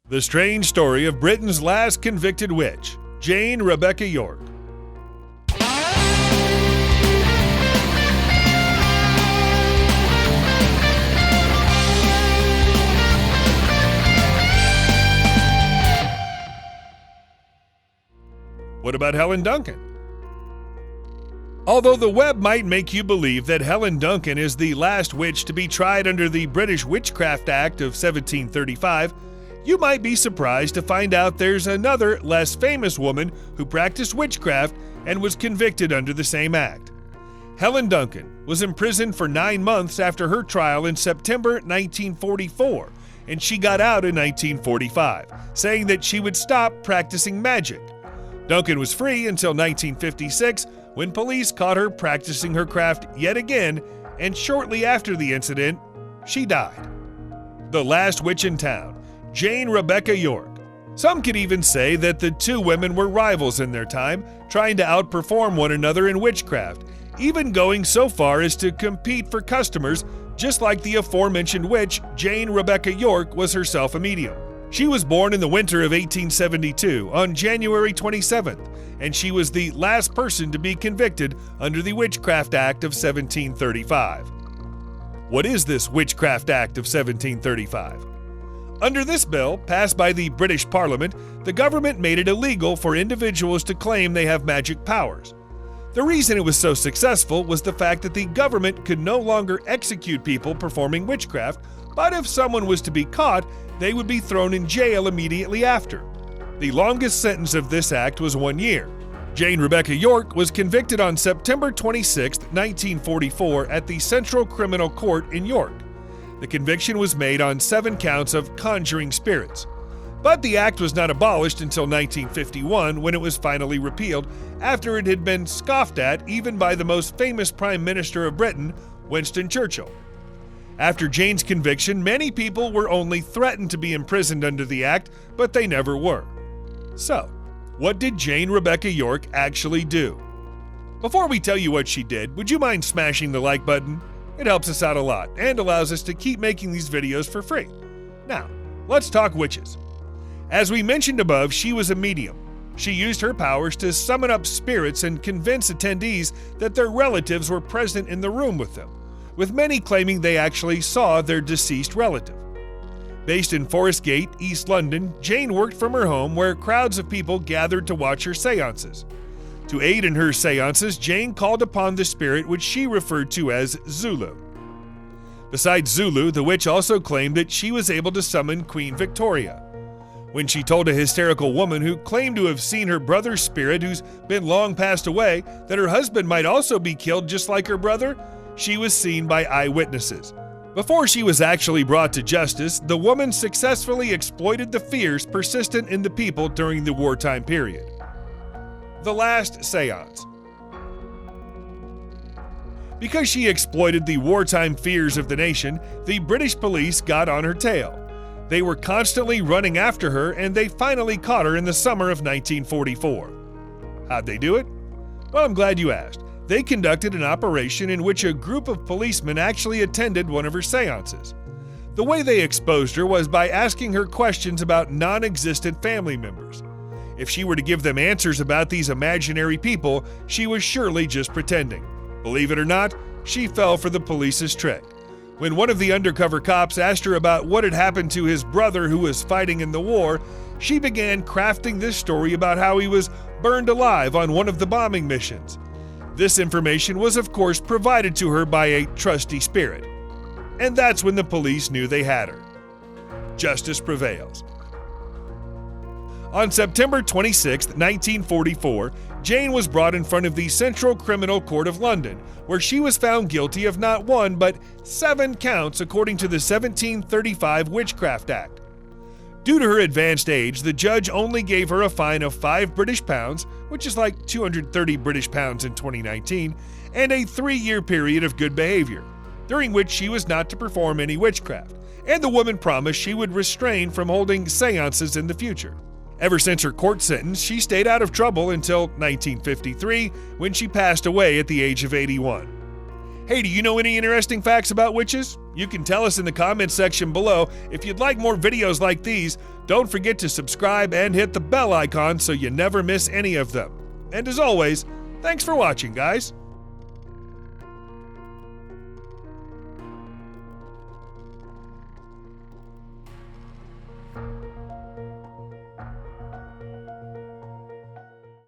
The strange story of Britain's last convicted witch, Jane Rebecca Yorke. What about Helen Duncan? Although the web might make you believe that Helen Duncan is the last witch to be tried under the British Witchcraft Act of 1735, you might be surprised to find out there's another, less famous woman who practiced witchcraft and was convicted under the same act. Helen Duncan was imprisoned for 9 months after her trial in September 1944, and she got out in 1945, saying that she would stop practicing magic. Duncan was free until 1956, when police caught her practicing her craft yet again, and shortly after the incident, she died. The last witch in town, Jane Rebecca Yorke. Some could even say that the two women were rivals in their time, trying to outperform one another in witchcraft, even going so far as to compete for customers, just like the aforementioned witch, Jane Rebecca Yorke was herself a medium. She was born in the winter of 1872 on January 27th, and she was the last person to be convicted under the Witchcraft Act of 1735. What is this Witchcraft Act of 1735? Under this bill, passed by the British Parliament, the government made it illegal for individuals to claim they have magic powers. The reason it was so successful was the fact that the government could no longer execute people performing witchcraft, but if someone was to be caught, they would be thrown in jail immediately after. The longest sentence of this act was 1 year. Jane Rebecca Yorke was convicted on September 26, 1944 at the Central Criminal Court in York. The conviction was made on 7 counts of conjuring spirits. But the act was not abolished until 1951, when it was finally repealed, after it had been scoffed at even by the most famous Prime Minister of Britain, Winston Churchill. After Jane's conviction, many people were only threatened to be imprisoned under the act, but they never were. So, what did Jane Rebecca Yorke actually do? Before we tell you what she did, would you mind smashing the like button? It helps us out a lot and allows us to keep making these videos for free. Now, let's talk witches. As we mentioned above, she was a medium. She used her powers to summon up spirits and convince attendees that their relatives were present in the room with them, with many claiming they actually saw their deceased relative. Based in Forest Gate, East London, Jane worked from her home where crowds of people gathered to watch her seances. To aid in her seances, Jane called upon the spirit which she referred to as Zulu. Besides Zulu, the witch also claimed that she was able to summon Queen Victoria. When she told a hysterical woman who claimed to have seen her brother's spirit, who's been long passed away, that her husband might also be killed just like her brother, she was seen by eyewitnesses. Before she was actually brought to justice, the woman successfully exploited the fears persistent in the people during the wartime period. The last seance. Because she exploited the wartime fears of the nation, the British police got on her tail. They were constantly running after her, and they finally caught her in the summer of 1944. How'd they do it? Well, I'm glad you asked. They conducted an operation in which a group of policemen actually attended one of her seances. The way they exposed her was by asking her questions about non-existent family members. If she were to give them answers about these imaginary people, she was surely just pretending. Believe it or not, she fell for the police's trick. When one of the undercover cops asked her about what had happened to his brother who was fighting in the war, she began crafting this story about how he was burned alive on one of the bombing missions. This information was, of course, provided to her by a trusty spirit. And that's when the police knew they had her. Justice prevails. On September 26, 1944, Jane was brought in front of the Central Criminal Court of London, where she was found guilty of not 1 but 7 counts according to the 1735 Witchcraft Act. Due to her advanced age, the judge only gave her a fine of £5, which is like 230 British pounds in 2019, and a 3-year period of good behavior, during which she was not to perform any witchcraft, and the woman promised she would refrain from holding seances in the future. Ever since her court sentence, she stayed out of trouble until 1953, when she passed away at the age of 81. Hey, do you know any interesting facts about witches? You can tell us in the comments section below. If you'd like more videos like these, don't forget to subscribe and hit the bell icon so you never miss any of them. And as always, thanks for watching, guys.